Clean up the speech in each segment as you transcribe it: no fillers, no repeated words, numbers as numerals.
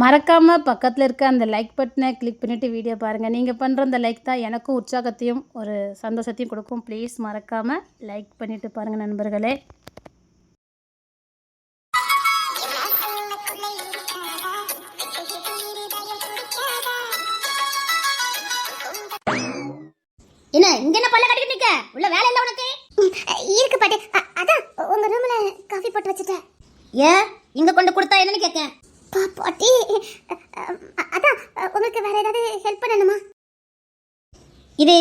மறக்காமல் பக்கத்தில் இருக்க அந்த லைக் பட்டனை கிளிக் பண்ணிவிட்டு வீடியோ பாருங்கள். நீங்கள் பண்ணுற அந்த லைக் தான் எனக்கும் உற்சாகத்தையும் ஒரு சந்தோஷத்தையும் கொடுக்கும். ப்ளீஸ் மறக்காமல் லைக் பண்ணிவிட்டு பாருங்கள் நண்பர்களே. என்ன இங்க என்ன பல்ல கட்டிட்டு நிக்க? உள்ள வேலை இல்ல உனக்கு? இருக்கு பாட்டி. அதான் உங்க ரூம்ல காபி போட்டு வச்சிட்டேன். ஏன் இங்க கொண்டு கொடுத்தா என்னன்னு கேக்க? பாட்டி அதான் உங்களுக்கு வேற ஏதாவது ஹெல்ப் பண்ணணுமா? இது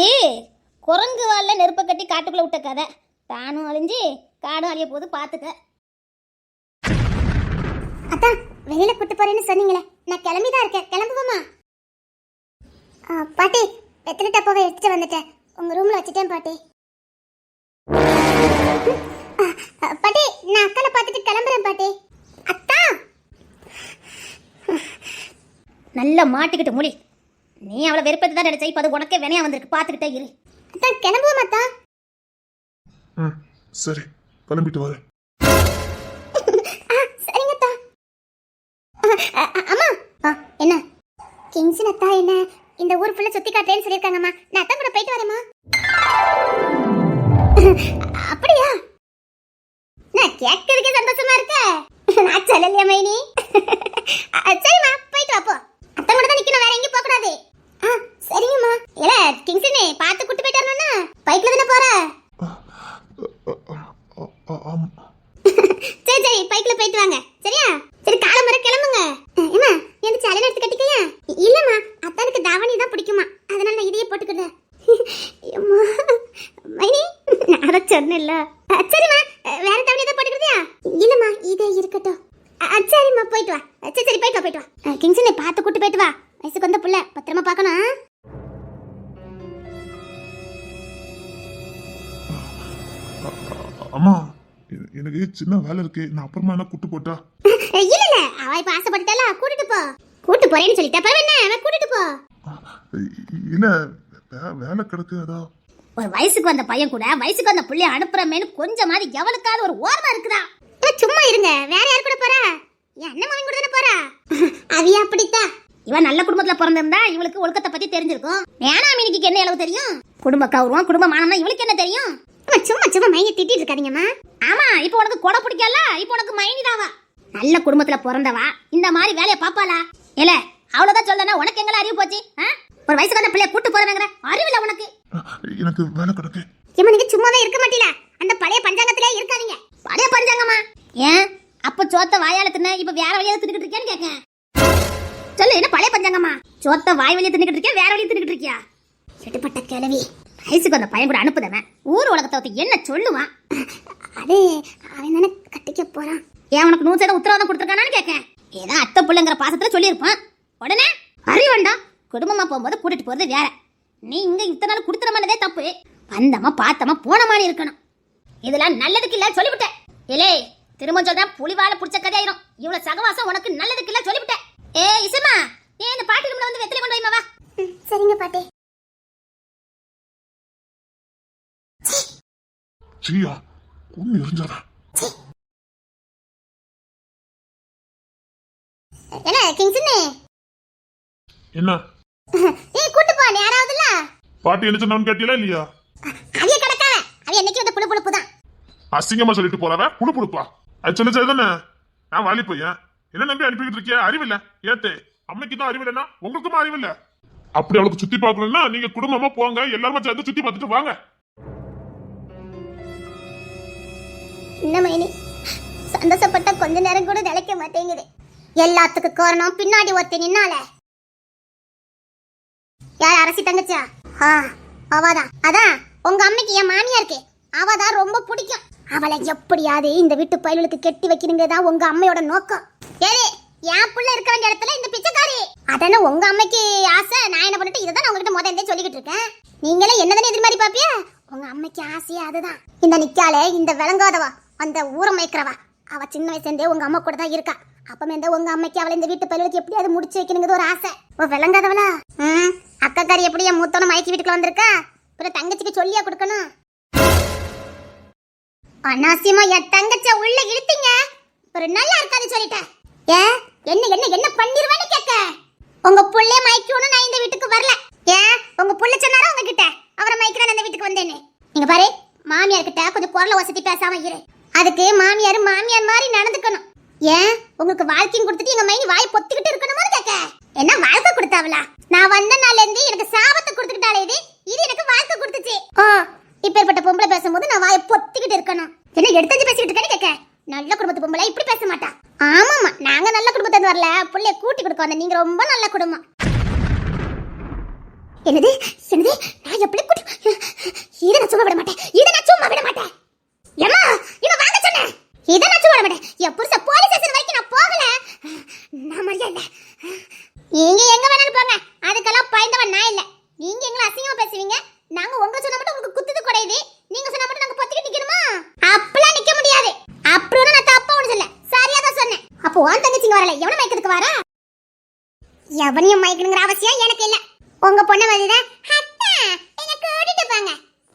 குரங்கு வால்ல நெருப்ப கட்டி காட்டுக்குள்ள விட்ட கதை. தானும் அழிஞ்சு காடும் அழிய போது பாத்துக்க. அதான் வெளியில கூட்டு போறேன்னு சொன்னீங்களே, நான் கிளம்பிதான் இருக்கேன். கிளம்புவோமா? பாட்டி எத்தனை டப்பாவை எடுத்துட்டு வந்துட்டேன். உங்க ரூம்ல வச்சுட்டேன் பாட்டி. பாட்டி நான் அக்கால பார்த்துட்டு கிளம்புறேன் பாட்டி. அத்தா நல்லா மாட்டிக்கிட்டு முடி. நீ அவளை வெறுப்பத்தை தான் நினைச்ச. இப்ப அது உனக்கே வினையா வந்திருக்கு. பார்த்துக்கிட்டே இரு. அத்தா கிளம்புவோம் அத்தா. சரி கிளம்பிட்டு வரேன். சரிங்க அத்தா. அம்மா என்ன கிங்ஸன் அத்தா என்ன இந்த ஊர் ஃபுல்லா சுத்தி காட்டுறேன்னு சொல்லிருக்காங்கம்மா. நான் அத்தா கூட போயிட்டு வரேம்மா. அப்படியா? நான் கேட்கறதுக்கே சந்தோஷமா இருக்க. நான் சொல்லலையா மைனி? சரிம்மா போயிட்டு வாப்போ. அத்தா கூட தான் நிக்கணும், வேற எங்கேயும் போக கூடாது. சரிங்கம்மா. இல்ல கிங்ஸனே பார்த்து கூட்டி போயிட்டு வரணும்னா பைக்ல தானே போற? சரி சரி பைக்ல போயிட்டு வாங்க. சரியா? சரி காலம்பர கிளம்புங்க. ஏமா இந்த சேலன் எடுத்து கட்டிக்கலையா? இல்லம்மா அத்தானுக்கு தாவணி தான் பிடிக்குமா, அதனால நான் இதையே போட்டுக்கிறேன். அம்மா மைனி நான் அத சொன்னேன்ல. சரிம்மா வேற தாவணி தான் போட்டுக்கிறதியா? இல்லம்மா இதே இருக்கட்டும். சரிம்மா போயிட்டு வா. சரி சரி போயிட்டு வா. கிங்ஸனை பார்த்து கூட்டி போயிட்டு வா. வயசுக்கு வந்த புள்ள பத்திரமா பார்க்கணும். அம்மா எனக்கு சின்ன வேலை இருக்கு, நான் அப்புறமா என்ன கூட்டு போட்டா? இல்ல இல்ல அவ இப்ப ஆசைப்பட்டல, கூட்டிட்டு போ. கூட்டி போறேன்னு சொல்லிட்டா பரவாயில்லை, அவ கூட்டிட்டு போ. இல்ல வேலை கிடக்கு. அதான் ஒரு வயசுக்கு வந்த பையன் கூட வயசுக்கு வந்த புள்ளைய அனுப்புறமேனு கொஞ்சமாவது எவனுக்காவது ஒரு ஓர்மா இருக்குதா? சும்மா இருங்க. வேற யார் கூட போறா? என் அண்ணன் மகன் கூட தானே போறா. அவியா அப்படித்தான். இவன் நல்ல குடும்பத்துல பிறந்திருந்தா இவளுக்கு ஒழுக்கத்தை பத்தி தெரிஞ்சிருக்கும். ஏனா மீனிக்கு என்ன அளவு தெரியும்? குடும்ப கௌரவம் குடும்ப மானம்னா இவளுக்கு என்ன தெரியும்? சும்மா சும்மா மைய திட்டிட்டு இருக்காதீங்கம்மா. ஆமா இப்போ உனக்கு கொடை பிடிக்கல, இப்போ உனக்கு மைனிதாவா? நல்ல குடும்பத்துல பிறந்தவா இந்த மாதிரி வேலையை பாப்பாளா? இல்ல அவ்வளவுதான் சொல்லனா உனக்கு எங்கல அறிவு போச்சு? ஒரு வயசுக்கு வந்த பிள்ளைய கூட்டு போறவங்கற அறிவில்ல உனக்கு? எனக்கு வேலை கிடக்கு. ஏமா நீங்க சும்மாவே இருக்க மாட்டீல? அந்த பழைய பஞ்சாங்கத்திலே இருக்காதீங்க. பழைய பஞ்சாங்கமா? ஏன் அப்ப சோத்த வாயால தின்ன இப்ப வேற வழியா தின்னுக்கிட்டு இருக்கேன்னு கேக்க. சொல்லு என்ன பழைய பஞ்சாங்கமா? சோத்த வாய் வழியா தின்னுக்கிட்டு இருக்கே, வேற வழியா தின்னுக்கிட்டு இருக்கியா? செட்டுப்பட்ட கிழவி. வயசுக்கு வந்த பையன் கூட அனுப்புதவன் ஊர் உலகத்தை பத்தி என்ன சொல்லுவான்? அது அவன் தானே கட்டிக்க போறான். ஏன் உனக்கு 100% உத்தரவாதம் கொடுத்துருக்கானான்னு கேட்க. ஏதோ அத்தை பிள்ளைங்கிற பாசத்துல சொல்லியிருப்பான். உடனே அறிவண்டா குடும்பமா போகும்போது கூட்டிட்டு போறது வேற. நீ இங்க இத்தனை நாள் கொடுத்துறமானதே தப்பு. வந்தமா பார்த்தமா போனமானு இருக்கணும். இதெல்லாம் நல்லதுக்கு இல்ல சொல்லிவிட்டேன். இல்லே திரும்ப சொல்றேன், புலிவால புடிச்ச கதையாயிரும். இவ்வளவு சகவாசம் உனக்கு நல்லதுக்கு இல்ல சொல்லிவிட்டேன். இசமா நீ இந்த பாட்டி ரூம்ல வந்து வெத்தலை கொண்டு வைமா வா. சரிங்க பாட்டி. சரியா ஒண்ணு எரிஞ்சாதா? என்ன கிங்ஸ்னே? என்ன ஏய் கூட்டி போ. யாராவதுல பாட்டி என்ன சொன்னான்னு கேட்டியா இல்லையா? அவிய கடக்கார அவிய என்னைக்கு அந்த புளுப்புளுப்பு தான். அசிங்கமா சொல்லிட்டு போறவ புழுப்புழுப்பா. அது சொல்ல சரிதானே? நான் வாலி பையன் என்ன நம்பி அனுப்பிட்டு இருக்கிய? அறிவில்ல ஏத்தே? அம்மைக்கு தான் அறிவில்லைன்னா உங்களுக்குமா அறிவில்ல? அப்படி அவளுக்கு சுத்தி பார்க்கணும்னா நீங்க குடும்பமா போங்க, எல்லாருமே சேர்ந்து சுத்தி பார்த்துட்டு வாங்க. என்ன மைனி சந்தோஷப்பட்ட கொஞ்ச நேரம் கூட நிலைக்க மாட்டேங்குது. எல்லாத்துக்கு காரணம் பின்னாடி ஒருத்தி நின்னால. யார் அரசி தங்கச்சா? அவதான். அதான் உங்க அம்மைக்கு என் மாமியா இருக்கு, அவதான் ரொம்ப பிடிக்கும். அவளை எப்படியாவது இந்த வீட்டு பயலுக்கு கெட்டி வைக்கணுங்கதான் உங்க அம்மையோட நோக்கம். ஏய் என் புள்ள இருக்க வேண்டிய இடத்துல இந்த பிச்சைக்காரி. அதானே உங்க அம்மைக்கு ஆசை. நான் என்ன பண்ணிட்டு இதை தான் உங்ககிட்ட முதல்ல சொல்லிக்கிட்டு இருக்கேன். நீங்களே என்னதானே எதிர்மாரி பாப்பியா? உங்க அம்மைக்கு ஆசையா அதுதான். இந்த நிக்காலே இந்த விளங்காதவா அந்த ஊரம் மேய்க்கிறவா, அவ சின்ன வயசுலேருந்தே உங்க அம்மா கூட தான் இருக்கா. அப்பமே உங்க அம்மைக்கு அவளை இந்த வீட்டு பயிலுக்கு எப்படியாவது முடிச்சு வைக்கணுங்கிறது ஒரு ஆசை. விளங்காதவளா? அக்காக்காரி எப்படி என் மூத்தவன மயக்கி வீட்டுக்குள்ள வந்திருக்கா? பிறகு தங்கச்சிக்கு சொல்லியா கொடுக்கணும்? அனாவசியமா என் தங்கச்ச உள்ள இழுத்தீங்க. ஒரு நல்லா இருக்காது சொல்லிட்டேன். ஏன் என்ன என்ன என்ன பண்ணிருவேன்னு அதுக்கு மாமியார் மாமியார் மாதிரி நடந்துக்கணும். ஏன் உங்களுக்கு வாழ்க்கையும் கொடுத்துட்டு எங்க மைனி வாய் பொத்திக்கிட்டு இருக்கணுமா கேட்க? என்ன வாழ்க்கை கொடுத்தாவளா? நான் வந்த நாள்ல இருந்து எனக்கு சாபத்தை கொடுத்துக்கிட்டாலே இது எனக்கு வாழ்க்கை கொடுத்துச்சு. இப்பேற்பட்ட பொம்பளை பேசும்போது நான் வாயை பொத்திக்கிட்டு இருக்கணும். என்ன எடுத்து பேசிக்கிட்டு இருக்கேன்னு கேட்க? நல்ல குடும்பத்து பொம்பளை இப்படி பேச மாட்டா. ஆமாமா, நாங்க நல்ல குடும்பத்துல வரல, புள்ளைய கூட்டி கொடுக்க வந்த. நீங்க ரொம்ப நல்ல குடும்பம். என்னது என்னது? நான் எப்படி கூட்டி இதை நான் சும்மா விட மாட்டேன். இதை நான் சும்மா விட மாட்டேன். ஏம்மா இவன் வாங்க சொன்னேன். இதை நான் சும்மா விட மாட்டேன். என் புருஷ போலீஸ் ஸ்டேஷன் வரைக்கும் நான் போகல. நான் மரியா இல்ல. நீங்க எங்க வேணாலும் போங்க, அதுக்கெல்லாம் பயந்தவன் நான் இல்ல. நீங்க எங்களை அசிங்கமா பேசுவீங்க. நாங்க உங்க சொன்னா மட்டும் உங்களுக்கு குத்துது குறையுது. நீங்க சொன்னா மட்டும் நாங்க பொத்திக்கிட்டு நிக்கணுமா? அப்பலாம் நிக்க முடியாது. அப்புறம் நான் தப்பா ஒண்ணு சொல்ல, சரியா தான் சொன்னேன். அப்போ உன் தங்கச்சிங்க வரல, எவன மயக்கிறதுக்கு வரா? எவனையும் மயக்கணுங்கிற அவசியம் எனக்கு இல்ல. உங்க பொண்ணு வந்துதான் அத்தா எங்க கூட்டிட்டு போங்க.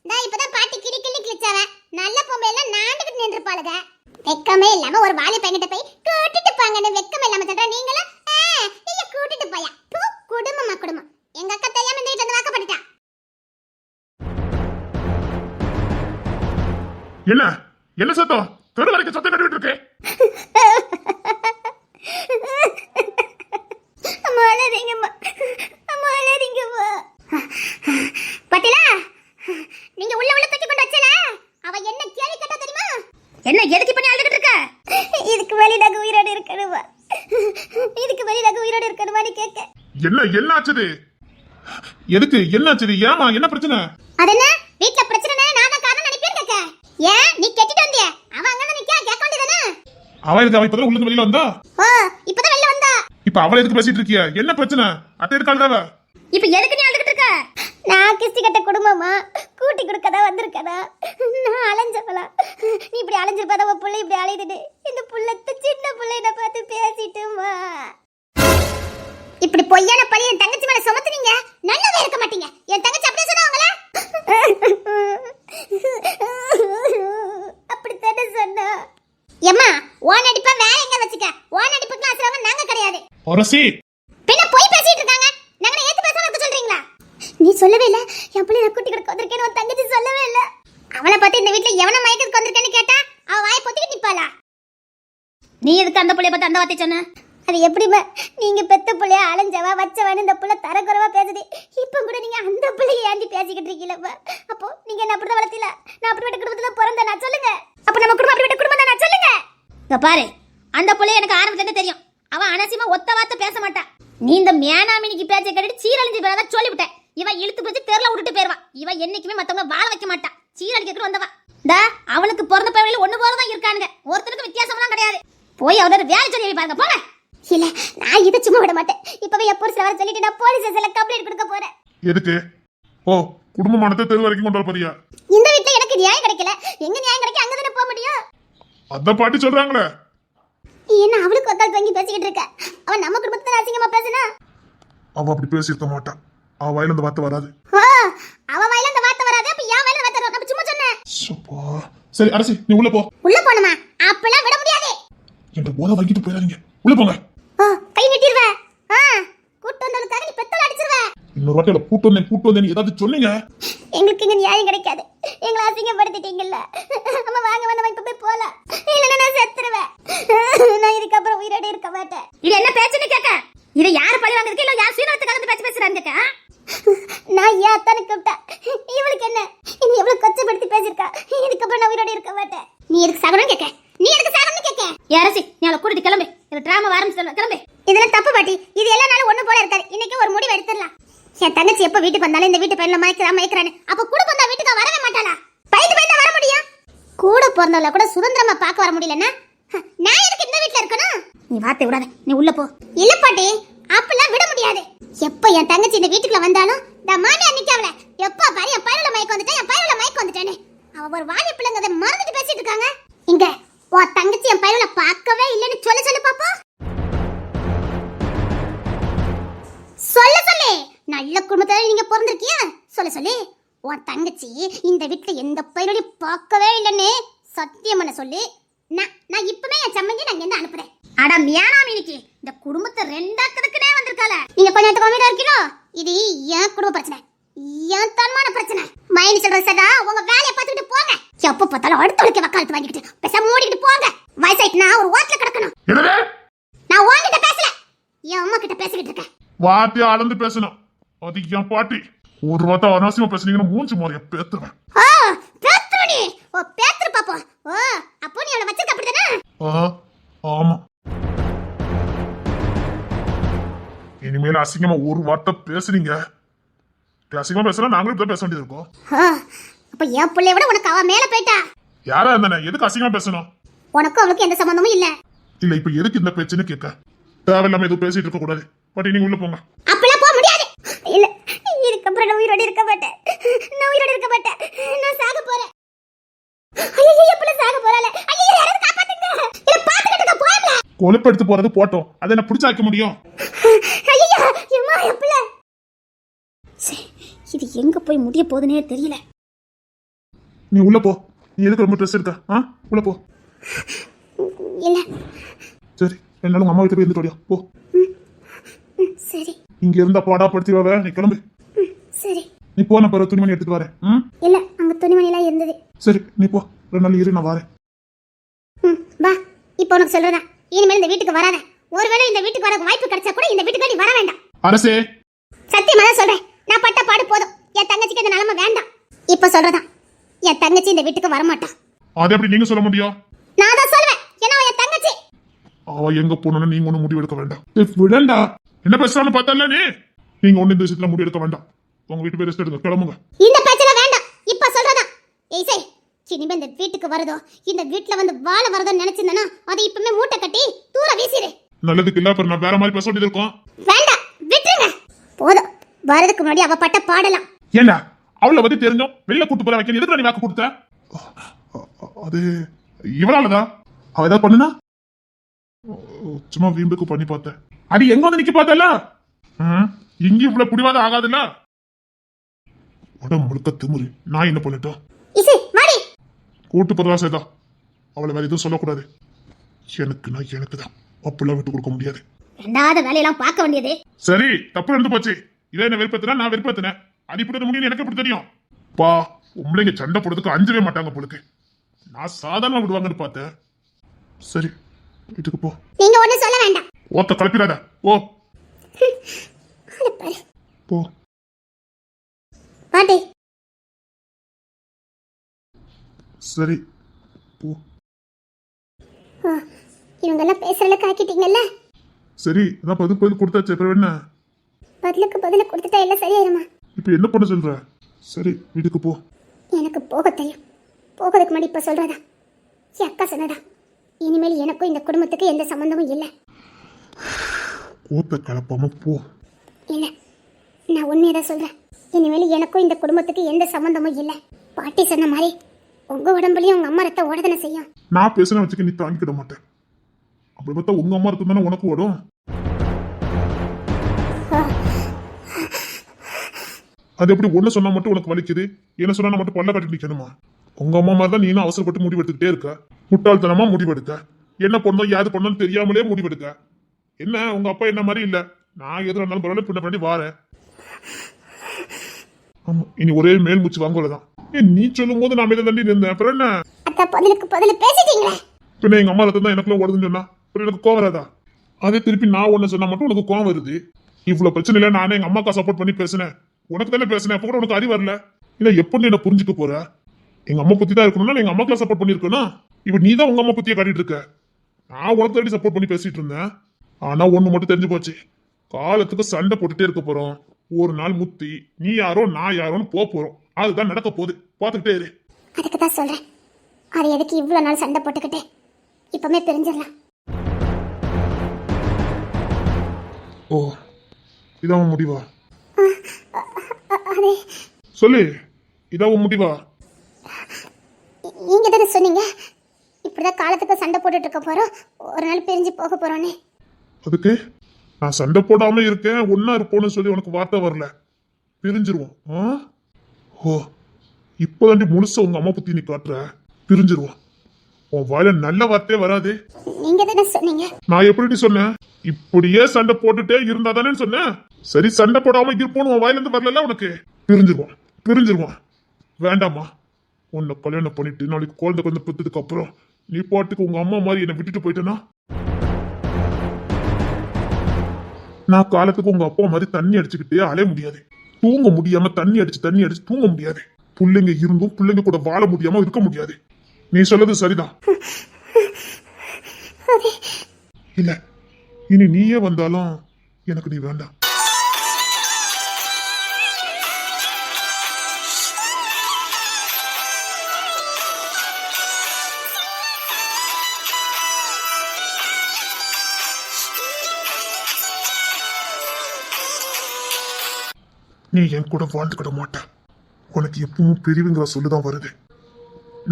நான் இப்பதான் பாட்டி கிடிக்கிள்ளி கிழிச்சாவ. நல்ல பொம்பளை எல்லாம் நாண்டுகிட்டு நின்றுப்பாளுங்க. வெக்கமே இல்லாம ஒரு வாலி பையன்கிட்ட போய் கூட்டிட்டு போங்கன்னு வெக்கமே இல்லாம சொல்ற நீங்களா? நீங்க கூட்டிட்டு போயா? குடும்பமா குடும்பம். எங்க அக்கா தெரியாம இந்த வீட்டுல வந்து வாக்கப்பட்டுட்டா. என்ன என்ன சத்தம்? தெரு வரைக்கும் சத்தம் கட்டிட்டு இருக்கு. பட்டிலா, நீங்க உள்ள தூக்கி கொண்டு வச்சல, அவ என்ன கேள்வி கேட்டா தெரியுமா? என்ன எதுக்கு பண்ணி அழுதுட்டு இருக்க? இதுக்கு வெளியில உயிரோட இருக்கணுமா? இதுக்கு வெளியில உயிரோட இருக்கணுமான்னு கேட்க. என்ன என்ன ஆச்சுது? எதுக்கு என்ன ஆச்சுது? ஏமா என்ன பிரச்சனை? அது என்ன வீட்ல பிரச்சனை? நான் தான் காரணம் நினைப்பேன் கேட்க. ஏன் நீ கெட்டிட்டு வந்திய? அவ அங்க தான் நிக்க, கேட்க வேண்டியதானே? அவ எதுக்கு? அவ இப்பதான் உள்ள வெளியில வந்தா. இப்பதான் வெளியில வந்தா. இப்ப அவளை எதுக்கு பேசிட்டு இருக்கிய? என்ன பிரச்சனை? அத்தை இருக்காளா? இப்ப எதுக்கு நீ அழுதுட்டு இருக்க? நான் கிஸ்டி கட்ட குடும்பமா கூட்டி கொடுக்கதா வந்திருக்கடா. நான் அலைஞ்சவளா? நீ இப்படி அலைஞ்சிருப்பாத உன் புள்ள இப்படி அலையுதுட்டு இந்த புள்ளத்து சின்ன புள்ளைய பார்த்து பேசிட்டுமா? இப்படி பொய்யான பழி என் தங்கச்சி மேல சுமத்துனீங்க, நல்லாவே இருக்க மாட்டீங்க. என் தங்கச்சி அப்படியே சொன்னாங்களா? அப்படித்தானே சொன்னா. ஏம்மா ஓன் அடிப்பா வேற எங்க வச்சுக்க. ஓன் அடிப்புக்கு அசரவங்க நாங்க கிடையாது. அரசி பின்ன போய் பேசிட்டு இருக்காங்க. நாங்க ஏத்து பேசாம இருக்க சொல்றீங்களா? நீ சொல்லவே இல்ல என் பிள்ளை நான் கூட்டி கொடுக்க வந்திருக்கேன்னு உன் தங்கச்சி சொல்லவே இல்ல. அவளை பார்த்து இந்த வீட்டுல எவன மயக்கத்துக்கு வந்திருக்கேன்னு கேட்டா அவ வாயை பொத்திக்கிட்டு நிப்பாளா? நீ எதுக்கு அந்த பிள்ளைய பார்த்து அந்த வார்த்தை சொன்ன? அது எப்படிமா? நீங்க பெத்த பிள்ளைய அலைஞ்சவா வச்சவான்னு இந்த பிள்ளை தரக்குறவா பேசுது. இப்ப கூட நீங்க அந்த பிள்ளைய ஏண்டி பேசிக்கிட்டு இருக்கீங்களப்பா? அப்போ நீங்க என்ன அப்படிதான் வளர்த்தீல? நான் அப்படிப்பட்ட குடும்பத்துல பிறந்தேன் நான் சொல்லுங்க. அப்ப நம்ம குடும்பம் அப்படிப்பட்ட குடும்பம் தான் நான் சொல்லுங்க. இங்க பாரு, அந்த பிள்ளைய எனக்கு ஆரம்பத்துல இருந்து தெரியும். அவ அனாவசியமா ஒத்த வார்த்தை பேச மாட்டா. நீ இந்த மேனாமினிக்கு பேச்ச கேட்டுட்டு சீரழிஞ்சு போறதா சொல்லிவிட்டேன். இவ இழுத்து பிடிச்சு தெருல விட்டுட்டு போயிருவா. இவ என்னைக்குமே மத்தவங்க வாழ வைக்க மாட்டா. சீரழிக்க வந்தவா. அவளுக்கு பிறந்த பையன்ல ஒண்ணு போலதான் இருக்கானுங்க. ஒருத்தருக்கு வித்தியாசம்லாம் கிடையாது. போய் அவரோட வேலை சொல்லி பாருங்க போங்க. இல்ல நான் இதை சும்மா விட மாட்டேன். இப்பவே என் புருஷன் வர சொல்லிட்டு நான் போலீஸ் ஸ்டேஷன்ல கம்ப்ளைண்ட் கொடுக்க போறேன். எதுக்கு? ஓ குடும்பமானத்தை தெரு வரைக்கும் கொண்டு வர போறியா? இந்த வீட்ல எனக்கு நியாயம் கிடைக்கல. எங்க நியாயம் கிடைக்க அங்க தானே போக முடியும். அத பாட்டி சொல்றாங்களே. என்ன அவளுக்கு ஒத்தாள் தங்கி பேசிக்கிட்டு இருக்க? அவன் நம்ம குடும்பத்துல அசிங்கமா பேசுனா? அவ அப்படி பேசியிருக்க மாட்டான். அவ வாயில இந்த வார்த்தை வராது. அவ வாயில இந்த வார்த்தை வராது. அப்ப யா வாயில வார்த்தை வரும்? நம்ம சும்மா சொன்னேன். சரி அரசி நீ உள்ள போ. உள்ள போணுமா? அப்பலாம் விட முடியாது. என்ற போத வாங்கிட்டு போயிடாதீங்க. உள்ள போங்க. கை நீட்டிடுவ. கூட்டு வந்ததுக்காக நீ பெத்தல அடிச்சிருவ. இன்னொரு வாட்டில கூட்டு வந்தேன் ஏதாவது சொன்னீங்க எங்களுக்கு இங்க நியாயம் கிடைக்காது. எங்களை அசிங்கப்படுத்திட்டீங்கல்ல. அம்மா வாங்க வந்தவன் இப்ப போய் போலாம். இல்லன்னா நான் செத்துருவேன். நான் இதுக்கப்புறம் உயிரோட இருக்க மாட்டேன். இது என்ன பேச்சுன்னு கேட்க? இதை யார் பழி வாங்குறதுக்கு இல்ல யார் சீனத்துக்காக பேச்சு பேசுறாங்க கேட்க? நான் ஏன் அத்தானு கூப்பிட்டேன். இவளுக்கு என்ன? நீ எவ்வளவு கொச்சப்படுத்தி பேசியிருக்கா. இதுக்கப்புறம் நான் உயிரோட இருக்க மாட்டேன். நீ எதுக்கு சாகணும் கேட்க? நீ எதுக்கு சாகணும்னு கேட்க? யாரசி நீ அவளை கூட்டிட்டு கிளம்பு. இந்த டிராமா ஆரம்பிச்சு கிளம்பு. இதெல்லாம் தப்பு பாட்டி. இது எல்லா நாளும் ஒண்ணு போல இருக்காது. இன்னைக்கு ஒரு முடிவு எடுத்துடலாம். என் தங்கச்சி எப்ப வீட்டுக்கு வந்தாலும் இந்த வீட்டு பையன்ல மயக்கிறான்னு அப்ப கூட பிறந்தா வீட்டுக்கு வரவே மாட்டாளா? பயந்து வர முடியும். கூட பிறந்தவள கூட சுதந்திரமா பார்க்க வர முடியலன்னா நான் எதுக்கு இந்த வீட்டுல இருக்கணும்? நீ வார்த்தை விடாத. நீ உள்ள போ. இல்ல பாட்டி அப்பெல்லாம் விட முடியாது. எப்ப என் தங்கச்சி இந்த வீட்டுக்குள்ள வந்தாலும் இந்த மாமியார் நிக்கவல எப்ப பாரு என் பையனுல மயக்கம் வந்துட்டேன், என் பையனுல மயக்கம் வந்துட்டேன்னு அவ ஒரு வாலி பிள்ளைங்க மறந்துட்டு பேசிட்டு இருக்காங்க. இங்க உன் தங்கச்சி என் பையனுல பார்க்கவே இல்லைன்னு சொல்லு பாப்பா. சொல்லு நல்ல குடும்பத்துல நீங்க பிறந்திருக்கியா? சொல்லு உன் தங்கச்சி இந்த வீட்டுல எந்த பையனோடையும் பார்க்கவே இல்லைன்னு சத்தியம் பண்ண சொல்லு. நான் இப்பவே என் சம்மந்தி நான் இங்க அனுப்புறேன். அட மியானாமினிக்கு இந்த குடும்பத்தை ரெண்டாக்குறதுக்குனே வந்திருக்கால. நீங்க கொஞ்சம் கம்மியா இருக்கீங்களோ? இது என் குடும்ப பிரச்சனை, என் தன்மான பிரச்சனை. மைனி சொல்றது சதா உங்க வேலையை பார்த்துட்டு போங்க. எப்ப பார்த்தாலும் அடுத்தவளுக்கு வக்காலத்து வாங்கிட்டு பேசாம ஓடிக்கிட்டு போங்க. வயசாயிட்டுனா ஒரு ஓட்டல கிடக்கணும். என்னடே நான் உன்கிட்ட பேசல, என் அம்மா கிட்ட பேசிக்கிட்டு இருக்கேன். வார்த்தையை அளந்து பேசணும். அது என் பாட்டி. ஒரு வார்த்தை அனாவசியமா பேசுனீங்கன்னா மூஞ்சி மாறிய பேத்துவேன். ஓ பேத்துரு நீ. ஓ பேத்துரு பாப்போம். ஓ அப்போ நீ அவளை வச்சிருக்க அப்படிதானே? ஆமா. இனிமேல் அசிங்கமா ஒரு வார்த்தை பேசுறீங்க, அசிங்கமா பேசுனா நாங்களும் இப்ப பேச வேண்டியது இருக்கும். அப்ப என் பிள்ளைய விட உனக்கு அவ மேல போயிட்டா. யாரா இருந்தானே எதுக்கு அசிங்கமா பேசணும்? உனக்கும் அவளுக்கு எந்த சம்பந்தமும் இல்ல. இல்ல இப்ப எதுக்கு இந்த பேச்சுன்னு கேட்க. தேவையில்லாம எதுவும் பேசிட்டு இருக்க கூடாது. பாட்டி நீங்க உள்ள போங்க. அப்பெல்லாம் போக முடியாது. இல்ல இதுக்கப்புறம் நான் உயிரோட இருக்க மாட்டேன். நான் உயிரோட இருக்க மாட்டேன். நான் சாக போறேன். ஐயோ எப்பல சாக போறல. ஐயோ யாராவது காப்பாத்துங்க. இல்ல பாத்துக்கிட்டு போயல. கொலைப்படுத்து போறது போட்டோம். அதை என்ன பிடிச்சு வைக்க முடியும்? ஐயோ எம்மா எப்பல. இது எங்க போய் முடிய போகுதுனே தெரியல. நீ உள்ள போ. நீ எதுக்கு ரொம்ப ட்ரெஸ் எடுக்க? உள்ள போ. இல்ல சரி என்னாலும் உங்க அம்மா வீட்டு போய் இருந்துட்டு வரியா? போ. சரி. இங்க இருந்தா பாடா படுத்திடுவ. நீ கிளம்பு. சரி. நீ போன பிறகு துணிமணி எடுத்துட்டு வரேன். இல்ல அங்க துணிமணி எல்லாம் இருந்தது. சரி நீ போ. 2 நாள் இரு, நான் வரேன். வா. இப்போ உனக்கு சொல்றதா, இனிமேல் இந்த வீட்டுக்கு வராத. ஒருவேளை இந்த வீட்டுக்கு வர வாய்ப்பு கிடைச்சா கூட இந்த வீட்டுக்கு நீ வர வேண்டாம். அரசே சத்தியமா தான் சொல்றேன். நான் பட்ட பாடு போதும். என் தங்கச்சிக்கு இந்த நிலைமை வேண்டாம். இப்ப சொல்றதா, என் தங்கச்சி இந்த வீட்டுக்கு வரமாட்டான். அது எப்படி நீங்க சொல்ல முடியும்? நான் தான் சொல்லுவேன். ஏன்னா என் தங்கச்சி அவ எங்க போனோன்னு நீங்க ஒண்ணு முடிவு எடுக்க வேண்டாம். விடண்டா. என்ன பேசுறான்னு பார்த்தல நீங்க ஒண்ணு இந்த விஷயத்துல முடிவு எடுக்க வேண்டாம். உங்க வீட்டு போய் ரெஸ்ட் எடுங்க. கிளம்புங்க. இந்த பேச்சல வேண்டாம். இப்ப சொல்றதா, ஏய் சே இனிமே இந்த வீட்டுக்கு வரதோ இந்த வீட்ல வந்து வாழ வரதோ நினைச்சிருந்தனா அதை இப்பமே மூட்டை கட்டி தூர வீசிடு. நல்லதுக்கு இல்ல. அப்புறம் நான் வேற மாதிரி பேச வேண்டியது இருக்கும். வேண்டாம் விட்டுருங்க. போதும். வரதுக்கு முன்னாடி அவ பட்ட பாடலாம். ஏண்டா அவளை பத்தி தெரிஞ்சோம் வெளில கூட்டு போற வைக்க எதுக்கு நீ வாக்கு கொடுத்த? அது இவளாலதான். அவ ஏதாவது பண்ணுனா சும்மா வீம்புக்கு பண்ணி பார்த்தேன். அது எங்க வந்து நிக்க பார்த்தல இங்க இவ்வளவு புடிவாத ஆகாதுல்ல. உடம்பு முழுக்க திமுரு. நான் என்ன பண்ணிட்டோம்? இசை மாடி கூட்டு போறதா சேதா. அவளை வேற எதுவும் சொல்லக்கூடாது. எனக்கு தான் அப்படிலாம் விட்டு கொடுக்க முடியாது. ரெண்டாவது வேலையெல்லாம் பார்க்க வேண்டியது. சரி தப்பு நடந்து போச்சு. இதே என்ன விருப்பத்தினா நான் விருப்பத்தினேன். அது இப்படி முடியும் எனக்கு எப்படி தெரியும்? பா உங்களை சண்டை போடுறதுக்கு அஞ்சவே மாட்டாங்க போலுக்கு. நான் சாதாரணமா விடுவாங்கன்னு பார்த்தேன். சரி வீட்டுக்கு போ. நீங்க ஒண்ணு சொல்ல வேண்டாம். ஓத்த கலப்பிடாத. போ போ. பாட்டி சரி போ. இவங்க எல்லாம் பேசுறல காக்கிட்டீங்கல்ல. சரி நான் பதில் கொடுத்தாச்சு. அப்புறம் என்ன? பதிலுக்கு பதில் கொடுத்துட்டா எல்லாம் சரியாயிருமா? இப்ப என்ன பண்ண சொல்ற? சரி வீட்டுக்கு போ. எனக்கு போக தெரியும். போகிறதுக்கு முன்னாடி இப்ப சொல்றதா, என் அக்கா சொன்னதா, இனிமேல் எனக்கும் இந்த குடும்பத்துக்கு எந்த சம்பந்தமும் இல்லை. ஓத்த கலப்பாம போ. இல்ல நான் உண்மையதான் சொல்றேன். இனிமேல் எனக்கும் இந்த குடும்பத்துக்கு எந்த சம்பந்தமும் இல்லை. பாட்டி சொன்ன மாதிரி உங்க உடம்புலயும் உங்க அம்மா ரத்த ஓடதானே செய்யும். நான் பேசுன வச்சுக்க நீ தாங்கிக்கிட மாட்டேன். அப்படி பார்த்தா உங்க அம்மா இருக்கும் தானே உனக்கு ஓடும். அது எப்படி ஒண்ணு சொன்னா மட்டும் உனக்கு வலிக்குது, என்ன சொன்னா மட்டும் பல்ல கட்டி நிக்கணுமா? உங்க அம்மா மாதிரி தான் நீனும் அவசரப்பட்டு முடிவெடுத்துக்கிட்டே இருக்க. முட்டாள்தனமா முடிவெடுக்க. என்ன பண்ணோம் யாது பண்ணோம் தெரியாமலே முடிவெடுக்க. என்ன உங்க அப்பா என்ன மாதிரி இல்ல. நான் எது இருந்தாலும் பரவாயில்ல பின்ன பண்ணி வாரேன். ஆமா இனி ஒரே மேல் மூச்சு வாங்குவதுதான். நீ சொல்லும் போது நான் மேல தண்டி இருந்தேன். அப்புறம் என்ன அக்கா பதிலுக்கு பதில் பேசிட்டீங்களே. பின்ன எங்க அம்மா ரத்தம் தான் எனக்குள்ள ஓடுதுன்னு சொன்னா அப்புறம் எனக்கு கோவம் வராதா? அதே திருப்பி நான் ஒண்ணு சொன்னா மட்டும் உனக்கு கோவம் வருது. இவ்வளவு பிரச்சனை இல்ல. நானே எங்க அம்மாக்கா சப்போர்ட் பண்ணி பேசினேன். உனக்கு தானே பேசினேன். அப்ப கூட உனக்கு அறிவு வரல. இல்ல எப்ப என்ன புரிஞ்சுக்க போற? எங்க அம்மா பத்தி தான் இருக்கணும்னா எங்க அம்மாக்கெல்லாம் சப்போர்ட் பண்ணிருக்கணும். இப்ப நீ தான் உங்க அம்மா பத்தியே காட்டிட்டு இருக்க. நான் உனக்கு தேடி சப்போர்ட் பண்ணி பேசிட்டு இருந்தேன். ஆனா ஒண்ணு மட்டும் தெரிஞ்சு போச்சு. காலத்துக்கு சண்டை போட்டுட்டே இருக்க போறோம். ஒரு நாள் முத்தி நீ யாரோ நான் யாரோன்னு போறோம். அதுதான் நடக்க போகுது. பாத்துக்கிட்டே இரு. அதுக்கு தான் சொல்றேன். அது எதுக்கு இவ்வளவு நாள் சண்டை போட்டுக்கிட்டு இப்பமே பிரிஞ்சிடலாம். ஓ இதான் முடிவா? அது சொல்லு. இதான் முடிவா? நீங்க தானே சொன்னீங்க இப்படிதான் காலத்துக்கு சண்டை போட்டுட்டு இருக்க போறோம், ஒரு நாள் பிரிஞ்சு போக போறோன்னு. அதுக்கு நான் சண்டை போடாம இருக்கேன் ஒன்னா இருப்போம்னு சொல்லி உனக்கு வார்த்தை வரல. பிரிஞ்சிருவோம். ஓ இப்பதாண்டி முழுச உங்க அம்மா பத்தி நீ காட்டுற. பிரிஞ்சிருவோம். உன் வாயில நல்ல வார்த்தையே வராது. நீங்க தானே சொன்னீங்க. நான் எப்படி சொன்னேன்? இப்படியே சண்டை போட்டுட்டே இருந்தா தானே சொன்னேன். சரி சண்டை போடாம இருப்போம்னு உன் வாயில இருந்து வரல உனக்கு. பிரிஞ்சிருவோம். வேண்டாமா உன்னை கல்யாணம் பண்ணிட்டு நாளைக்கு குழந்தை குழந்தை பெற்றதுக்கு அப்புறம் நீ பாட்டுக்கு உங்க அம்மா மாதிரி என்னை விட்டுட்டு போயிட்டேன்னா நான் காலத்துக்கு உங்க அப்பா மாதிரி தண்ணி அடிச்சுக்கிட்டே அலைய முடியாது. தூங்க முடியாம தண்ணி அடிச்சு தூங்க முடியாது. பிள்ளைங்க இருந்தும் பிள்ளைங்க கூட வாழ முடியாம இருக்க முடியாது. நீ சொல்றது சரிதான். இல்ல இனி நீயே வந்தாலும் எனக்கு நீ வேண்டாம். நீ என் கூட வாழ்ந்துக்கிட மாட்ட. உனக்கு எப்பவும் பிரிவுங்கிற சொல்லுதான் வருது.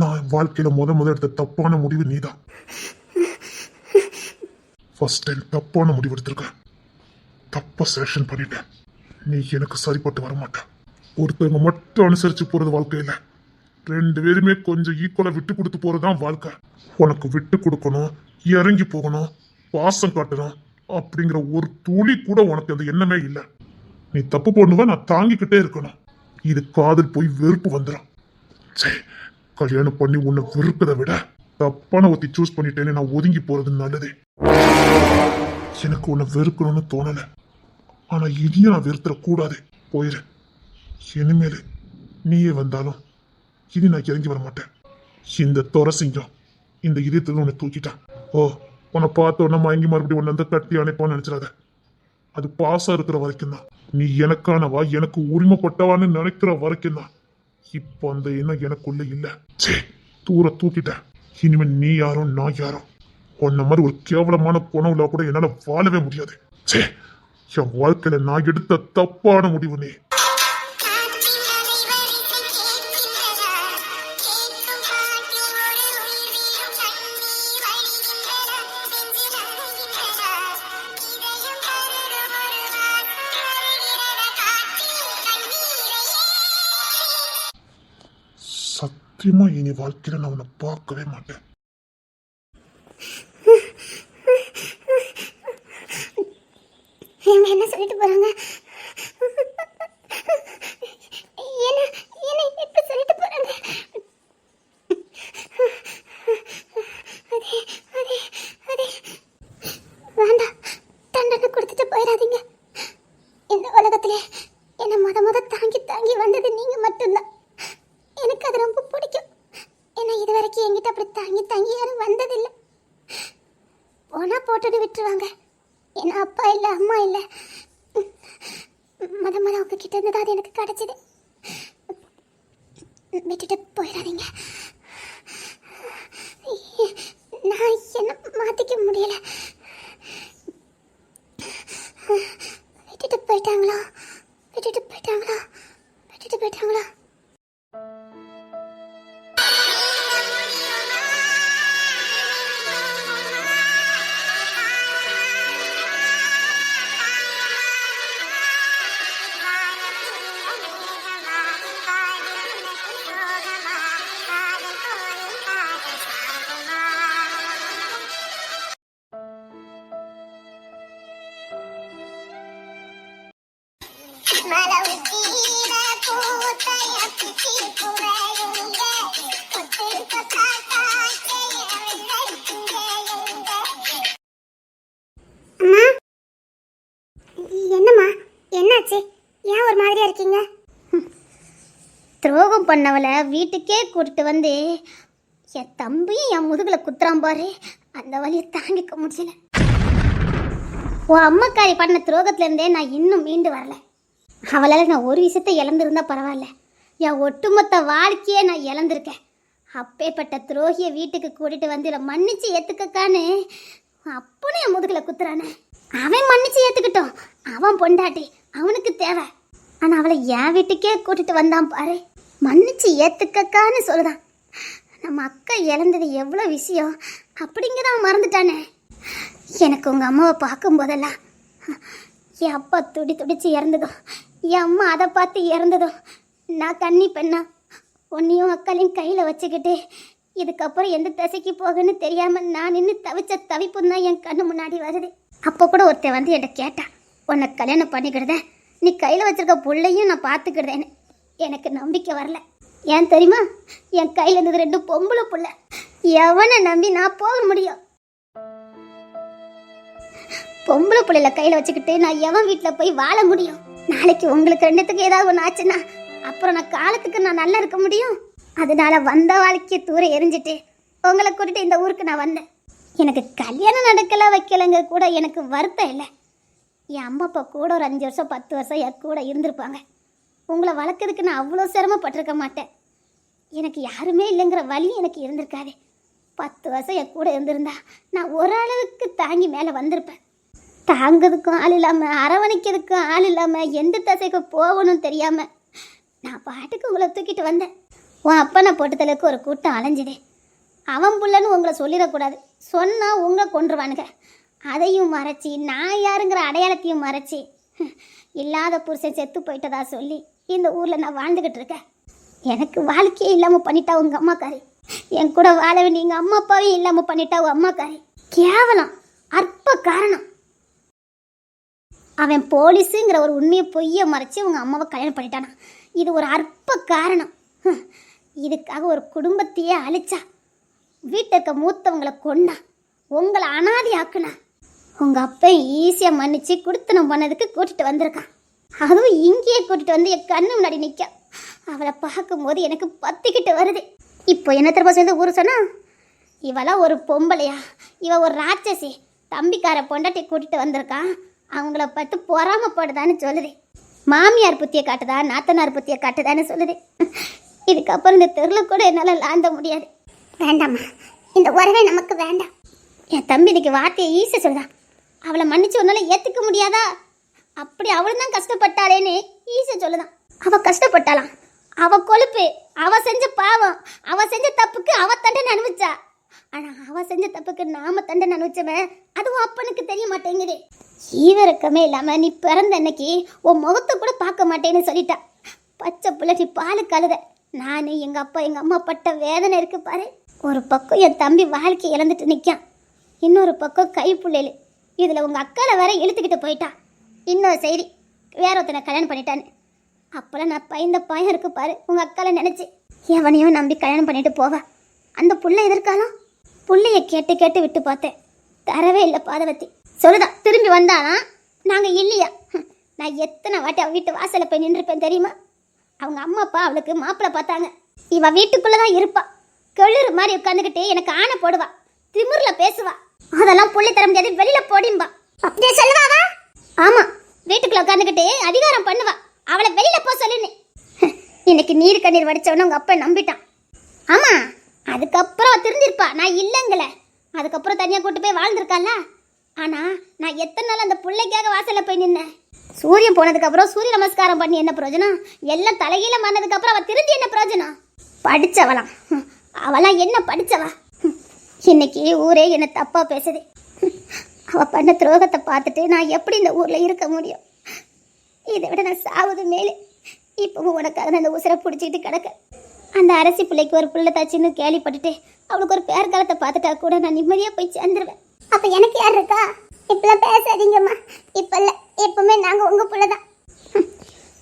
நான் என் வாழ்க்கையில முத எடுத்த தப்பான முடிவு நீதான். ஃபர்ஸ்ட் டைம் தப்பான முடிவு எடுத்திருக்க. தப்பா செலக்ஷன் பண்ணிட்டேன். நீ எனக்கு சரிப்பட்டு வர மாட்ட. ஒருத்தவங்க மட்டும் அனுசரிச்சு போறது வாழ்க்கையில 2 பேருமே கொஞ்சம் ஈக்குவலா விட்டு கொடுத்து போறதுதான் வாழ்க்கை. உனக்கு விட்டு கொடுக்கணும், இறங்கி போகணும், பாசம் காட்டணும் அப்படிங்கிற ஒரு துளி கூட உனக்கு அந்த எண்ணமே இல்லை. நீ தப்பு பண்ணுவ, நான் தாங்கிக்கிட்டே இருக்கணும். இது காதல் போய் வெறுப்பு வந்துடும். சரி, கல்யாணம் பண்ணி உன்னை வெறுப்பதை விட தப்பான ஒருத்தி சூஸ் பண்ணிட்டேன்னு நான் ஒதுங்கி போறது நல்லது. எனக்கு உன்னை வெறுக்கணும்னு தோணல, ஆனா இனியும் நான் வெறுத்துடக்கூடாது. போயிரு. இனிமேல் நீயே வந்தாலும் இனி நான் இறங்கி வர மாட்டேன். இந்த தொரசிங்கம் இந்த இதயத்துல உன்னை தூக்கிட்டான். ஓ, உன்னை பார்த்த உடனே மயங்கி மறுபடியும் உன்னை வந்து கட்டி அணைப்பான்னு நினைச்சிடாத. அது பாசம் இருக்கிற வரைக்கும் தான். நீ எனக்கானவா, எனக்கு உரிமைப்பட்டவான்னு நினைக்கிற வரைக்கும் தான். இப்ப அந்த எண்ணம் எனக்குள்ள இல்ல. சே, தூர தூக்கிட்ட. இனிமே நீ யாரும் நான் யாரும். உன்ன மாதிரி ஒரு கேவலமான குணவுல கூட என்னால வாழவே முடியாது. சே, என் வாழ்க்கையில நான் எடுத்த தப்பான முடிவு நீ. சத்தியமா இனி வாழ்க்கையில நான் உன்னை பார்க்கவே மாட்டேன். என்ன சொல்லிட்டு போறாங்க? என்ன இப்படி சொல்லிட்டு போறாங்க? வேண்டாம், தண்டனை கொடுத்துட்டு போயிடாதீங்க. இந்த உலகத்திலே என்ன முத தாங்கி வந்தது நீங்க மட்டும்தான். எனக்கு அது ரொம்ப பிடிக்கும். ஏன்னா இது வரைக்கும் என்கிட்ட அப்படி தாங்கி யாரும் வந்ததில்லை. போனா போட்டுட்டு விட்டுருவாங்க. ஏன்னா அப்பா இல்லை, அம்மா இல்லை. முத உங்ககிட்ட இருந்தது அது எனக்கு கிடைச்சது. விட்டுட்டு போயிடாதீங்க. நான் என்ன மாத்திக்க முடியல. விட்டுட்டு போயிட்டாங்களா? என்னம்மா, என்னாச்சு? ஏன் ஒரு மாதிரியா இருக்கீங்க? துரோகம் பண்ணவளை வீட்டுக்கே கூட்டிட்டு வந்து என் தம்பியும் என் முதுகுல குத்துறான் பாரு. அந்த வலியை தாங்கிக்க முடியல. உன் அம்மாக்காரி பண்ண துரோகத்துல இருந்தே நான் இன்னும் மீண்டு வரல. அவளால் நான் ஒரு விஷயத்தை இழந்திருந்தா பரவாயில்ல, என் ஒட்டுமொத்த வாழ்க்கையே நான் இழந்திருக்கேன். அப்பேற்பட்ட துரோகியை வீட்டுக்கு கூட்டிட்டு வந்து இதை மன்னிச்சு ஏத்துக்கக்கான்னு அப்பனே என் முதுகுல குத்துறானே. அவன் மன்னிச்சு ஏத்துக்கிட்டோம், அவன் பொண்டாட்டி, அவனுக்கு தேவை. ஆனா அவளை என் வீட்டுக்கே கூட்டிட்டு வந்தான் பாரு. மன்னிச்சு ஏத்துக்கக்கான்னு சொல்லுதான். நம்ம அக்கா இழந்தது எவ்வளோ விஷயம் அப்படிங்கிறத மறந்துட்டானே. எனக்கு உங்கள் அம்மாவை பார்க்கும் போதெல்லாம் என் அப்பா துடிச்சு இறந்ததும், என் அம்மா அதை பார்த்து இறந்ததும், நான் கன்னி பெண்ணா உன்னையும் அக்காலையும் கையில் வச்சுக்கிட்டு இதுக்கப்புறம் எந்த திசைக்கு போகன்னு தெரியாமல் நான் நின்று தவிச்ச தவிப்பும் தான் என் கண்ணு முன்னாடி வருது. அப்போ கூட ஒருத்தன் வந்து என்கிட்ட கேட்டான், உன்னை கல்யாணம் பண்ணிக்கிடுத, நீ கையில் வச்சிருக்க பிள்ளையும் நான் பார்த்துக்கிடுதேன்னு. எனக்கு நம்பிக்கை வரல. ஏன் தெரியுமா? என் கையில இருந்தது 2 பொம்பளை புள்ள. எவனை நம்பி நான் போக முடியும்? பொம்பளை புள்ளைல கையில வச்சுக்கிட்டு நான் எவன் வீட்டுல போய் வாழ முடியும்? நாளைக்கு உங்களுக்கு 2த்துக்கு ஏதாவது ஒன்று ஆச்சுன்னா அப்புறம் நான் காலத்துக்கு நான் நல்லா இருக்க முடியும்? அதனால வந்த வாழ்க்கையை தூர எரிஞ்சிட்டு உங்களை கூட்டிட்டு இந்த ஊருக்கு நான் வந்தேன். எனக்கு கல்யாணம் நடக்கல வைக்கலங்க கூட எனக்கு வருத்தம் இல்லை. என் அம்மா அப்பா கூட ஒரு 5 வருஷம் 10 வருஷம் என் கூட இருந்திருப்பாங்க. உங்களை வளர்க்கறதுக்கு நான் அவ்வளோ சிரமப்பட்டிருக்க மாட்டேன். எனக்கு யாருமே இல்லைங்கிற வலி எனக்கு இருந்திருக்காது. 10 வருஷம் என் கூட இருந்திருந்தா நான் ஓரளவுக்கு தாங்கி மேலே வந்திருப்பேன். தாங்கிறதுக்கும் ஆள் இல்லாமல், அரவணைக்கிறதுக்கும் ஆள் இல்லாமல், எந்த தசைக்கு போகணும்னு தெரியாமல் நான் பாட்டுக்கு உங்களை தூக்கிட்டு வந்தேன். உன் அப்பனை போட்டதலுக்கு ஒரு கூட்டம் அலைஞ்சிடு. அவன் புள்ளன்னு உங்களை சொல்லிடக்கூடாது. சொன்னால் உங்களை கொன்றுவானுங்க. அதையும் மறைச்சி நான் யாருங்கிற அடையாளத்தையும் மறைச்சி இல்லாத புருஷன் செத்து போயிட்டதா சொல்லி இந்த ஊரில் நான் வாழ்ந்துக்கிட்டு இருக்கேன். எனக்கு வாழ்க்கையே இல்லாமல் பண்ணிட்டா உங்கள் அம்மாக்காரி. என் கூட வாழ வேண்டிய எங்கள் அம்மா அப்பாவே இல்லாமல் பண்ணிட்டா உன் அம்மாக்காரி. கேவலம், அற்ப காரணம். அவன் போலீஸுங்கிற ஒரு உண்மையை பொய்யை மறைச்சி உங்கள் அம்மாவை கல்யாணம் பண்ணிட்டானா. இது ஒரு அற்ப காரணம். இதுக்காக ஒரு குடும்பத்தையே அழிச்சா, வீட்டில் இருக்க மூத்தவங்களை கொண்டா, உங்களை அனாதி ஆக்குனா. உங்கள் அப்பா ஈஸியாக மன்னிச்சு குடுத்தனம் பண்ணதுக்கு கூட்டிகிட்டு வந்திருக்கான். அதுவும் இங்கேயே கூட்டிகிட்டு வந்து என் கண்ணு முன்னாடி நிற்க. அவளை பார்க்கும்போது எனக்கு பத்திக்கிட்டு வருது. இப்போ என்ன திரும்ப சேர்ந்து ஊர் சொன்னா, இவெல்லாம் ஒரு பொம்பளையா, இவ ஒரு ராட்சசி, தம்பிக்கார பொண்டாட்டி கூட்டிகிட்டு வந்திருக்கான், அவங்கள பார்த்து பொறாமப்படுதான்னு சொல்லுது. மாமியார் புத்தியை காட்டுதா, நாத்தனார் புத்தியை காட்டுதான்னு சொல்லுது. இதுக்கப்புறம் இந்த தெருவில் கூட என்னால் லாந்த முடியாது. வேண்டாம்மா, இந்த உறவே நமக்கு வேண்டாம். என் தம்பி இன்னைக்கு வார்த்தையை ஈஸியாக சொல்லுதான். அவளை மன்னிச்சு ஒன்னால ஏற்றுக்க முடியாதா? அப்படி அவளும் தான் கஷ்டப்பட்டாளேன்னு ஈஸியாக சொல்லுதான். அவள் கஷ்டப்பட்டாளாம், அவள் கொழுப்பு, அவள் செஞ்ச பாவம், அவள் செஞ்ச தப்புக்கு அவள் தண்டனை அனுபவிச்சா. ஆனால் அவள் செஞ்ச தப்புக்கு நாம தண்டனை அனுபவிச்சவன் அதுவும் அப்பனுக்கு தெரிய மாட்டேங்குது. ஈவரக்கமே இல்லாமல் நீ பிறந்த அன்னைக்கு உன் முகத்தை கூட பார்க்க மாட்டேன்னு சொல்லிட்டா. பச்சை பிள்ளை நீ பாலு கழுத. நான் எங்கள் அப்பா எங்கள் அம்மா பட்ட வேதனை இருக்கு பாரு. ஒரு பக்கம் என் தம்பி வாழ்க்கை இழந்துட்டு நிற்கான், இன்னொரு பக்கம் கை பிள்ளைகள். இதில் உங்கள் அக்காவை வேற இழுத்துக்கிட்டு போயிட்டான். இன்னொரு செய்தி, வேற ஒருத்தனை கல்யாணம் பண்ணிட்டான்னு. அப்போல்லாம் நான் பயந்த பயம் இருக்கு பாரு உங்கள் அக்காவை நினச்சி. எவனையும் நம்பி கல்யாணம் பண்ணிட்டு போவா. அந்த புள்ள எதிர்காலம் புள்ளைய கேட்டு கேட்டு விட்டு பார்த்தேன், தரவே இல்லை பாதவத்தி. சொல்லுதா திரும்பி வந்தானா நாங்கள் இல்லையா? நான் எத்தனை வாட்டி அவள் வீட்டு வாசலில் போய் நின்றுப்பேன் தெரியுமா? அவங்க அம்மா அப்பா அவளுக்கு மாப்பிள்ளை பார்த்தாங்க. இவ வீட்டுக்குள்ளே தான் இருப்பா. கெளுறு மாதிரி உட்காந்துக்கிட்டு எனக்கு ஆணை போடுவா, திமிரில் பேசுவா. அதெல்லாம் புள்ளி தர முடியாது, வெளியில போடிம்பா. அப்படியே சொல்லுவாவா? ஆமாம், வீட்டுக்குள்ளே உட்காந்துக்கிட்டு அதிகாரம் பண்ணுவா. அவளை வெளியில போ சொல்லுன்னு. இன்னைக்கு நீர் கண்ணீர் வடிச்சவன உங்கள் அப்பா நம்பிட்டான். ஆமாம், அதுக்கப்புறம் தெரிஞ்சிருப்பா நான் இல்லைங்கள. அதுக்கப்புறம் தனியாக கூட்டு போய் வாழ்ந்துருக்கால. ஆனால் நான் எத்தனை நாள் அந்த பிள்ளைக்காக வாசலில் போய் நின்னேன். சூரியன் போனதுக்கப்புறம் சூரிய நமஸ்காரம் பண்ணி என்ன பிரயோஜனம்? எல்லாம் தலைகீழ மன்னதுக்கப்புறம் அவள் திருந்தி என்ன பிரயோஜனம்? படித்தவளாம், அவளாம் என்ன படித்தவா? இன்னைக்கு ஊரே என்ன தப்பாக பேசுது. அவள் பண்ண துரோகத்தை பார்த்துட்டு நான் எப்படி இந்த ஊரில் இருக்க முடியும்? இதை விட நான் சாவது மேலே. இப்பவும் உனக்காக நான் இந்த உசுரை பிடிச்சிக்கிட்டு கிடக்க. அந்த அரசி பிள்ளைக்கு ஒரு பிள்ளை தாச்சின்னு கேள்விப்பட்டுட்டு அவளுக்கு ஒரு பேர்காலத்தை பார்த்துட்டா கூட நான் நிம்மதியாக போய் சேர்ந்துருவேன். அப்போ எனக்கு யார் இருக்கா? இப்பெல்லாம் பேசாதீங்கம்மா. இப்போ இல்லை, எப்பவுமே நாங்கள் உங்கள் பிள்ளை தான்.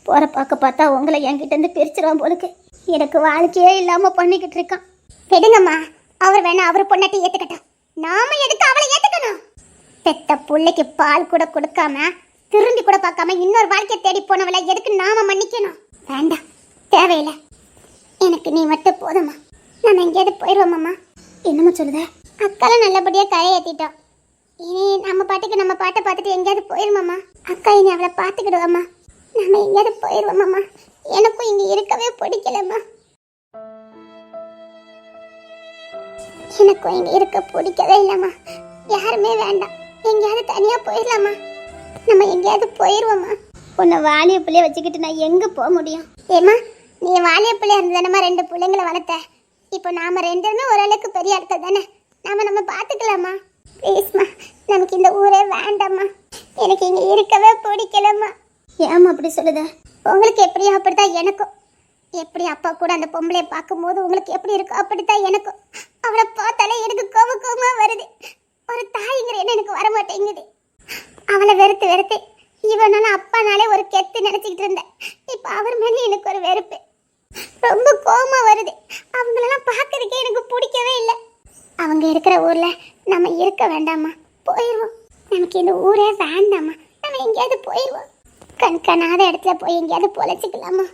போகிற பார்க்க பார்த்தா உங்களை என்கிட்டேருந்து பிரிச்சிருவான் போலுக்கு. எனக்கு வாழ்க்கையே இல்லாமல் பண்ணிக்கிட்டு இருக்கான். விடுங்கம்மா, அவர் வேணா அவர் பொண்ணாட்டி ஏற்றுக்கட்டும். நாம எதுக்கு அவளை ஏற்றுக்கணும்? பெத்த பிள்ளைக்கு பால் கூட கொடுக்காம திரும்பி கூட பார்க்காம இன்னொரு வாழ்க்கையை தேடி போனவளை எதுக்கு நாம மன்னிக்கணும்? வேண்டாம், தேவையில்லை. எனக்கு நீ மட்டும் போதும்மா. நம்ம எங்கேயாவது போயிடுவோம்மா. என்னம்மா சொல்லுத? அக்கால நல்லபடியாக கரை ஏற்றிட்டோம். இனி நம்ம பாட்டுக்கு நம்ம பாட்டை பார்த்துட்டு எங்கேயாவது போயிடுமாம்மா. அக்கா இனி அவளை பார்த்துக்கிடுவாம்மா. நம்ம எங்கேயாவது போயிடுவோம்மா. எனக்கும் இங்கே இருக்கவே பிடிக்கலம்மா. எனக்கும் இங்கே இருக்க பிடிக்கவே இல்லைம்மா. யாருமே வேண்டாம், எங்கேயாவது தனியாக போயிடலாமா? நம்ம எங்கேயாவது போயிடுவோம்மா. உன்னை வாலிய பிள்ளைய வச்சுக்கிட்டு நான் எங்கே போக முடியும்? ஏம்மா, நீ வாலிய பிள்ளைய இருந்ததானம்மா 2 பிள்ளைங்களை வளர்த்த. இப்போ நாம் 2 பேருமே ஓரளவுக்கு பெரிய ஆட்கள் தானே. நம்ம பார்த்துக்கலாமா? ப்ளீஸ்மா, நமக்கு இந்த ஊரே வேண்டாம்மா. எனக்கு இங்கே இருக்கவே பிடிக்கலம்மா. ஏம்மா அப்படி சொல்லுத? உங்களுக்கு எப்படியோ அப்படித்தான் எனக்கும். எப்படி அப்பா கூட அந்த பொம்பளையை பார்க்கும்போது உங்களுக்கு எப்படி இருக்கோ அப்படித்தான் எனக்கும். அவளை பார்த்தாலே எனக்கு கோபமா வருது. ஒரு தாய்ங்கிற என்ன எனக்கு வர மாட்டேங்குது. அவளை வெறுத்து வெறுத்து இவனால அப்பானாலே ஒரு கெத்து நினைச்சுக்கிட்டு இருந்தேன். இப்போ அவர் மேலே எனக்கு ஒரு வெறுப்பு. ரொம்ப கோவமா வருது. அவங்களெல்லாம் பார்க்கறதுக்கே எனக்கு பிடிக்கவே இல்லை. அவங்க இருக்கிற ஊர்ல நம்ம இருக்க வேண்டாமா, போயிடுவோம். நமக்கு இந்த ஊரே வேண்டாமா, நம்ம எங்கேயாவது போயிடுவோம். கண்காணாத இடத்துல போய் எங்கேயாவது பொழைச்சிக்கலாமா?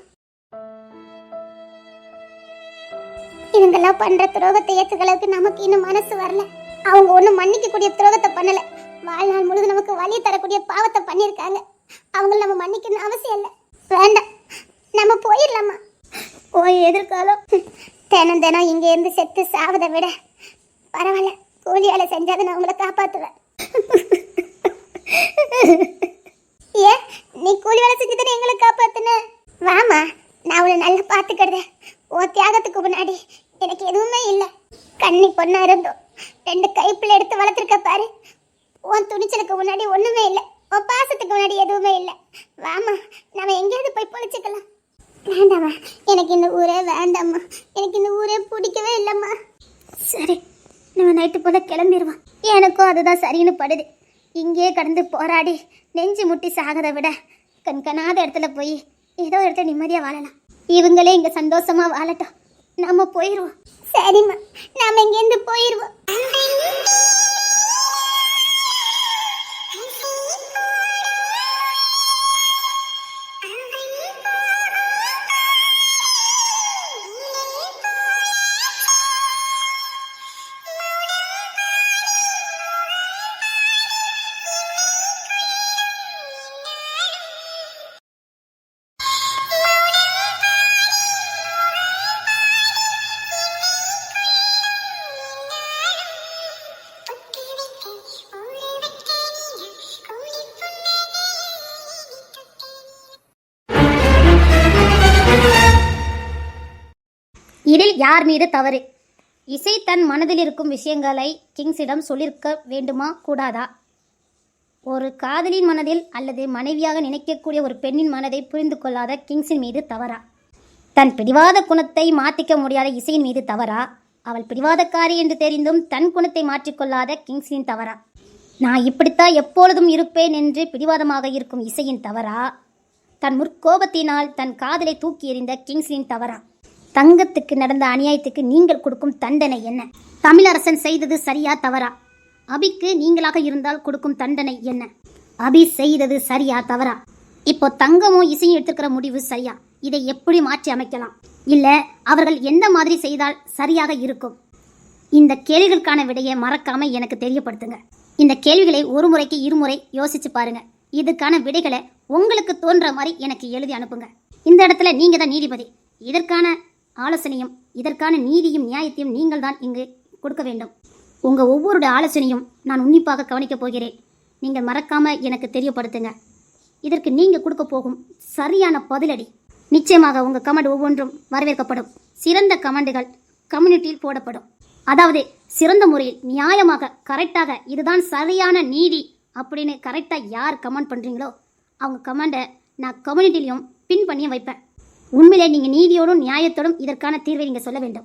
இவங்கெல்லாம் பண்ற துரோகத்தை ஏத்துக்கிறதுக்கு நமக்கு இன்னும் மனசு வரல. அவங்க ஒன்றும் மன்னிக்கக்கூடிய துரோகத்தை பண்ணல. வாழ்நாள் முழுது நமக்கு வலி தரக்கூடிய பாவத்தை பண்ணியிருக்காங்க. அவங்கள நம்ம மன்னிக்கணும் அவசியம் இல்லை. வேண்டாம், நம்ம போயிடலாமா? போய் எதிர்காலம் தினம் தினம் இங்க இருந்து செத்து சாவதை விட பரவாயில்ல, கூலியால செஞ்சாத நான் உங்களை காப்பாத்துவேன். ஏன் நீ கூலி வேலை செஞ்சுதானே எங்களை காப்பாத்துன? வாமா, நான் உன்னை நல்லா பார்த்துக்கிறேன். உன் தியாகத்துக்கு முன்னாடி எனக்கு எதுவுமே இல்லை. கண்ணி பொண்ணா இருந்தோம், 2 கைப்பிள்ளை எடுத்து வளர்த்துருக்க பாரு. உன் துணிச்சலுக்கு முன்னாடி ஒண்ணுமே இல்லை, உன் பாசத்துக்கு முன்னாடி எதுவுமே இல்லை. வாமா, நம்ம எங்கேயாவது போய் பொழைச்சிக்கலாம். வேண்டாமா, எனக்கு இந்த ஊரே வேண்டாம்மா, எனக்கு இந்த ஊரே பிடிக்கவே இல்லைம்மா. சரி, நம்ம நைட்டு போல கிளம்பிடுவோம். எனக்கும் அதுதான் சரின்னு படுது. இங்கேயே கடந்து போராடி நெஞ்சு முட்டி சாகதை விட கண்காணாத இடத்துல போய் ஏதோ இடத்துல நிம்மதியாக வாழலாம். இவங்களே இங்கே சந்தோஷமா வாழட்டும், நம்ம போயிடுவோம். சரிம்மா, நாம இங்கேருந்து போயிடுவோம். இதில் யார் மீது தவறு? இசை தன் மனதில் இருக்கும் விஷயங்களை கிங்ஸிடம் சொல்லியிருக்க வேண்டுமா கூடாதா? ஒரு காதலின் மனதில் அல்லது மனைவியாக நினைக்கக்கூடிய ஒரு பெண்ணின் மனதை புரிந்து கொள்ளாத கிங்ஸின் மீது தவறா? தன் பிடிவாத குணத்தை மாற்றிக்க முடியாத இசையின் மீது தவறா? அவள் பிடிவாதக்காரி என்று தெரிந்தும் தன் குணத்தை மாற்றிக்கொள்ளாத கிங்ஸின் தவறா? நான் இப்படித்தான் எப்பொழுதும் இருப்பேன் என்று பிடிவாதமாக இருக்கும் இசையின் தவறா? தன் முற்கோபத்தினால் தன் காதலை தூக்கி எறிந்த கிங்ஸின் தவறா? தங்கத்துக்கு நடந்த அநியாயத்துக்கு நீங்கள் கொடுக்கும் தண்டனை என்ன? தமிழரசன் செய்தது சரியா தவறா? அபிக்கு நீங்களாக இருந்தால் கொடுக்கும் தண்டனை என்ன? அபி செய்தது சரியா தவறா? இப்போ தங்கமும் இசையும் எடுத்துக்கிற முடிவு சரியா? இதை எப்படி மாற்றி அமைக்கலாம்? இல்ல அவர்கள் எந்த மாதிரி செய்தால் சரியாக இருக்கும்? இந்த கேள்விகளுக்கான விடையை மறக்காம எனக்கு தெரியப்படுத்துங்க. இந்த கேள்விகளை ஒரு முறைக்கு இருமுறை யோசிச்சு பாருங்க. இதுக்கான விடைகளை உங்களுக்கு தோன்ற மாதிரி எனக்கு எழுதி அனுப்புங்க. இந்த இடத்துல நீங்க தான் நீதிபதி. இதற்கான ஆலோசனையும் இதற்கான நீதியும் நியாயத்தையும் நீங்கள் தான் இங்கு கொடுக்க வேண்டும். உங்கள் ஒவ்வொருடைய ஆலோசனையும் நான் உன்னிப்பாக கவனிக்கப் போகிறேன். நீங்கள் மறக்காம எனக்கு தெரியப்படுத்துங்க. இதற்கு நீங்கள் கொடுக்க போகும் சரியான பதிலடி நிச்சயமாக உங்கள் கமெண்ட் ஒவ்வொன்றும் வரவேற்கப்படும். சிறந்த கமெண்டுகள் கம்யூனிட்டியில் போடப்படும். அதாவது சிறந்த முறையில் நியாயமாக கரெக்டாக இதுதான் சரியான நீதி அப்படின்னு கரெக்டாக யார் கமெண்ட் பண்ணுறீங்களோ அவங்க கமெண்டை நான் கம்யூனிட்டிலையும் பின் பண்ணியும் வைப்பேன். உண்மையிலே நீங்கள் நீதியோடும் நியாயத்தோடும் இதற்கான தீர்வை நீங்கள் சொல்ல வேண்டும்.